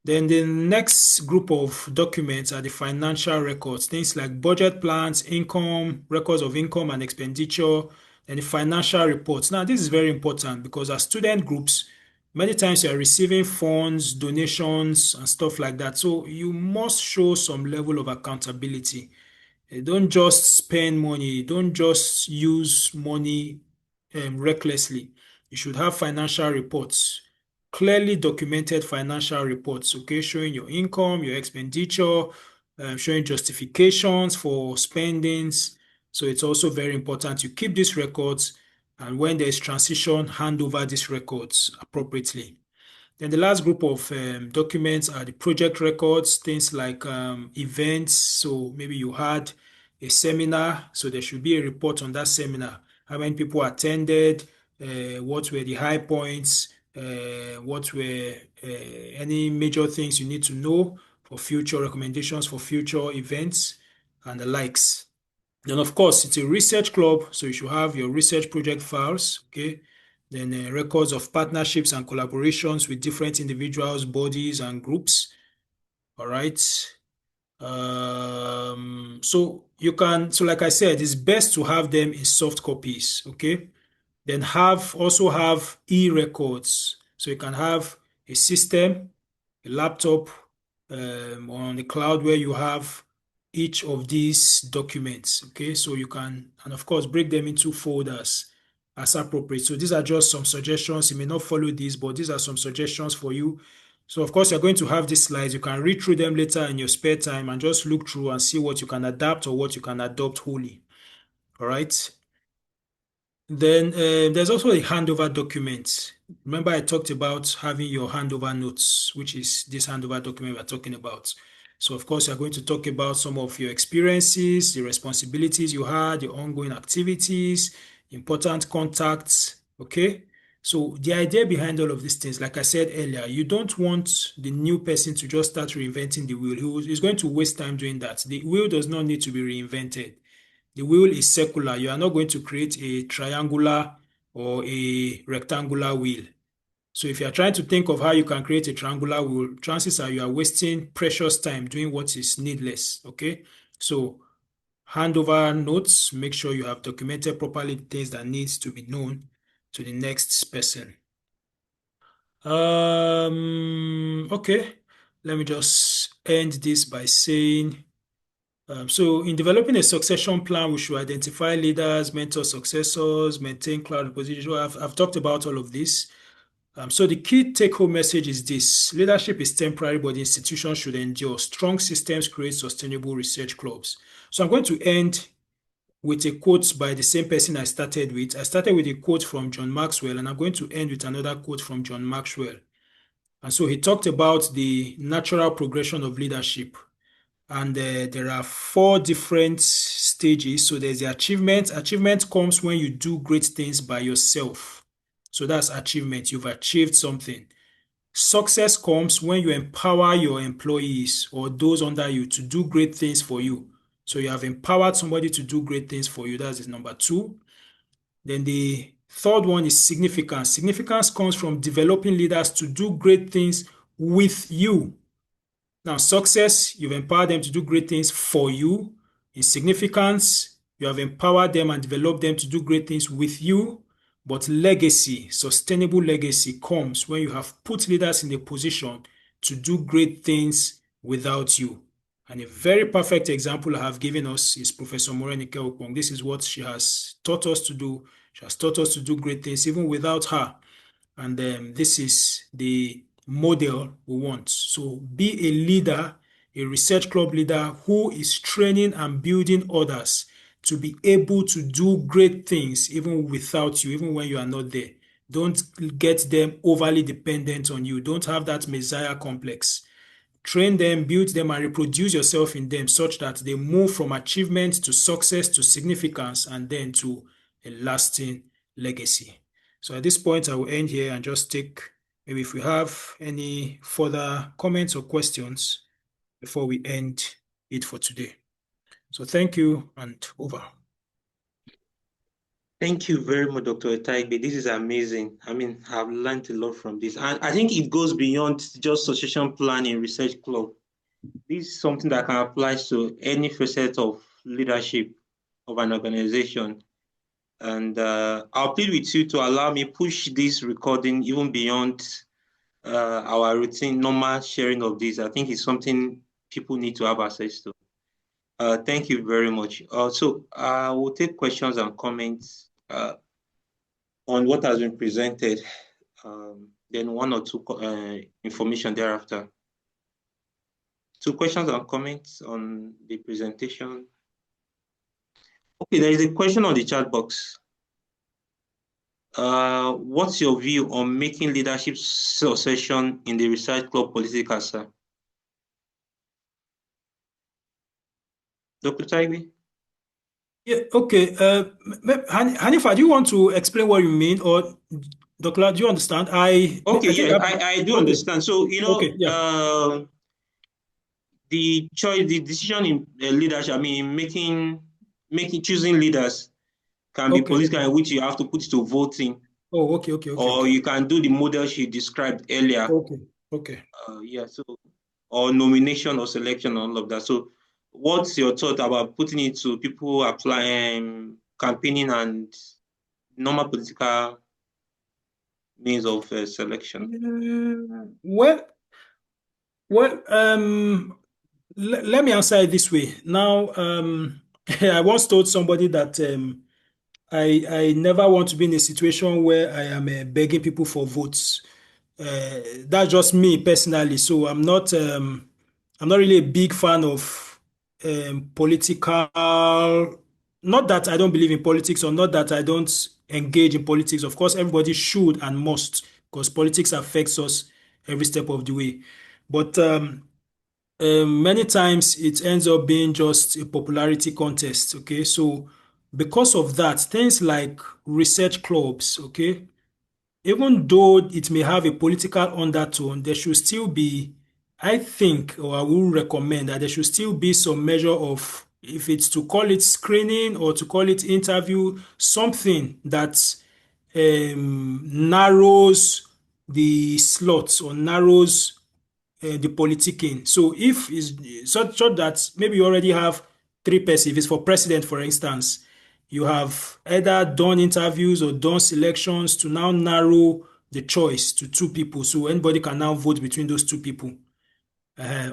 Then the next group of documents are the financial records, things like budget plans, income, records of income and expenditure, and the financial reports. Now, this is very important because as student groups, many times you are receiving funds, donations, and stuff like that. So you must show some level of accountability. Don't just spend money. Don't just use money recklessly. You should have financial reports, clearly documented financial reports, okay, showing your income, your expenditure, showing justifications for spendings. So it's also very important you keep these records, and when there's transition, hand over these records appropriately. Then the last group of documents are the project records, things like events. So maybe you had a seminar, so there should be a report on that seminar. How many people attended, what were the high points, what were any major things you need to know for future recommendations for future events and the likes. Then, of course, it's a research club, so you should have your research project files, okay? Then records of partnerships and collaborations with different individuals, bodies, and groups. All right. So like I said, it's best to have them in soft copies, okay? Then also have e-records. So you can have a system, a laptop, on the cloud where you have each of these documents, okay? So you can, and of course, break them into folders as appropriate. So these are just some suggestions. You may not follow these, but these are some suggestions for you. So of course, you're going to have these slides. You can read through them later in your spare time and just look through and see what you can adapt or what you can adopt wholly. All right. Then there's also a handover document. Remember, I talked about having your handover notes, which is this handover document we're talking about. So, of course, you're going to talk about some of your experiences, the responsibilities you had, your ongoing activities, important contacts, okay? So the idea behind all of these things, like I said earlier, you don't want the new person to just start reinventing the wheel. He's going to waste time doing that. The wheel does not need to be reinvented. The wheel is circular. You are not going to create a triangular or a rectangular wheel. So if you are trying to think of how you can create a triangular wheel, chances are you are wasting precious time doing what is needless, okay? So handover notes, make sure you have documented properly the things that needs to be known to the next person. Okay, let me just end this by saying, so in developing a succession plan, we should identify leaders, mentor successors, maintain cloud position. I've talked about all of this. So the key take-home message is this: leadership is temporary, but the institution should endure. Strong systems create sustainable research clubs. So I'm going to end with a quote by the same person I started with. I started with a quote from John Maxwell, and I'm going to end with another quote from John Maxwell. And so he talked about the natural progression of leadership. And there are 4 different stages. So there's the achievement. Achievement comes when you do great things by yourself. So that's achievement. You've achieved something. Success comes when you empower your employees or those under you to do great things for you. So you have empowered somebody to do great things for you. That's number 2. Then the third one is significance. Significance comes from developing leaders to do great things with you. Now, success, you've empowered them to do great things for you. In significance, you have empowered them and developed them to do great things with you. But legacy, sustainable legacy, comes when you have put leaders in a position to do great things without you. And a very perfect example I have given us is Professor Morenike Okpong. This is what she has taught us to do. She has taught us to do great things even without her. And this is the model we want. So be a leader, a research club leader who is training and building others to be able to do great things even without you, even when you are not there. Don't get them overly dependent on you. Don't have that messiah complex. Train them, build them, and reproduce yourself in them such that they move from achievement to success to significance and then to a lasting legacy. So at this point, I will end here and just take maybe if we have any further comments or questions before we end it for today. So thank you and over.
Thank you very much, Dr. Taigbe. This is amazing. I mean, I've learned a lot from this. And I think it goes beyond just succession planning research club. This is something that can apply to any facet of leadership of an organization. And I'll plead with you to allow me push this recording even beyond our routine, normal sharing of this. I think it's something people need to have access to. Thank you very much. So I will take questions and comments on what has been presented, then one or two information thereafter. So questions and comments on the presentation. Okay, there is a question on the chat box. What's your view on making leadership succession in the research club political, sir? Dr. Taigbe?
Yeah, okay. Hanifa, do you want to explain what you mean, or Dr. Do you understand?
Okay, yeah, I do understand. So, you know,
okay, yeah.
The choice, the decision in leadership, I mean, choosing leaders can be political, in which you have to put it to voting.
Oh, okay.
Or you can do the model she described earlier.
Okay.
Yeah, so, or nomination or selection, all of that. So, what's your thought about putting it to people applying, campaigning, and normal political means of selection?
Well, let me answer it this way. Now, I once told somebody that I never want to be in a situation where I am begging people for votes. That's just me personally. So I'm not really a big fan of political. Not that I don't believe in politics or not that I don't engage in politics. Of course, everybody should and must because politics affects us every step of the way. But many times it ends up being just a popularity contest. Okay, so because of that, things like research clubs, okay, even though it may have a political undertone, there should still be, I think, or I will recommend that there should still be some measure of, if it's to call it screening or to call it interview, something that narrows the slots or narrows the politicking. So if it's such that maybe you already have three persons, if it's for president, for instance, you have either done interviews or done selections to now narrow the choice to two people. So anybody can now vote between those two people.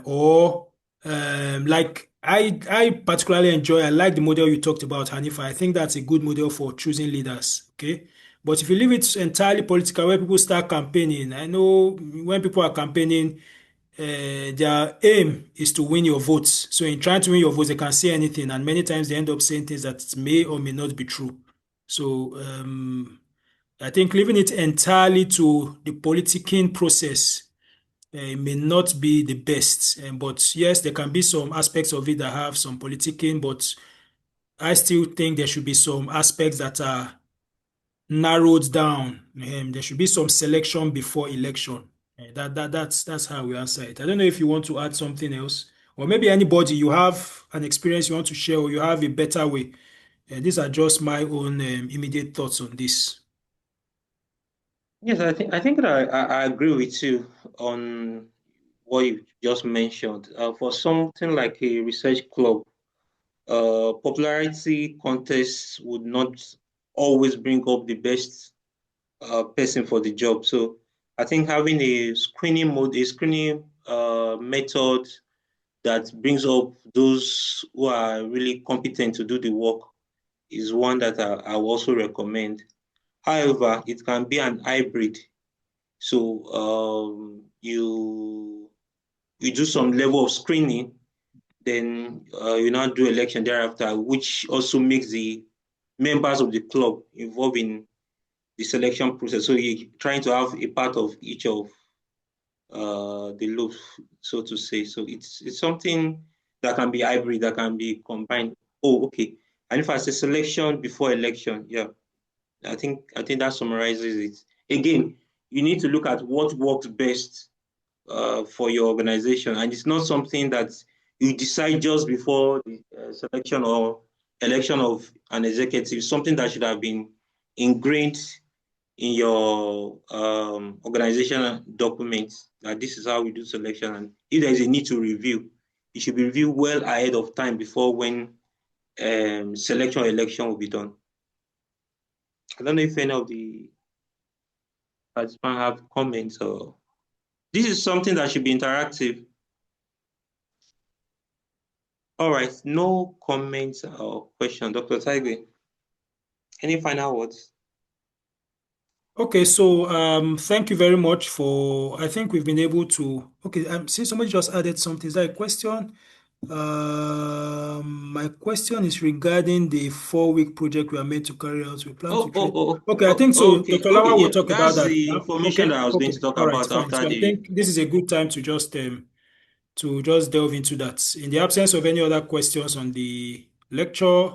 Or like I particularly I like the model you talked about, Hanifa. I think that's a good model for choosing leaders. Okay. But if you leave it entirely political, where people start campaigning, I know when people are campaigning, their aim is to win your votes. So in trying to win your votes, they can say anything, and many times they end up saying things that may or may not be true. So I think leaving it entirely to the politicking process may not be the best. But yes, there can be some aspects of it that have some politicking, but I still think there should be some aspects that are narrowed down. There should be some selection before election. That's how we answer it. I don't know if you want to add something else, or maybe anybody you have an experience you want to share, or you have a better way. These are just my own immediate thoughts on this.
Yes, I think that I agree with you on what you just mentioned. For something like a research club, popularity contests would not always bring up the best person for the job. So I think having a screening method that brings up those who are really competent to do the work is one that I will also recommend. However, it can be an hybrid. So you do some level of screening, then you now do election thereafter, which also makes the members of the club involved in the selection process. So you're trying to have a part of each of the loop, so to say. So it's something that can be hybrid, that can be combined. Oh, okay. And if I say selection before election, yeah, I think that summarizes it. Again, you need to look at what works best for your organization, and it's not something that you decide just before the selection or election of an executive. It's something that should have been ingrained in your organizational documents, that this is how we do selection, and if there is a need to review, it should be reviewed well ahead of time before when selection or election will be done. I don't know if any of the participants have comments, or this is something that should be interactive. All right, no comments or questions. Dr. Taigwe, any final words?
Okay, so thank you very much I think we've been able to, okay, see somebody just added something. Is that a question? My question is regarding the 4-week project we are meant to carry out. We plan to treat. Okay, I think so.
Okay,
Dr. Lawal will
yeah,
talk about
that's
that.
the information that I was going to talk
All right,
about
fine.
after
So I think this is a good time to just delve into that. In the absence of any other questions on the lecture,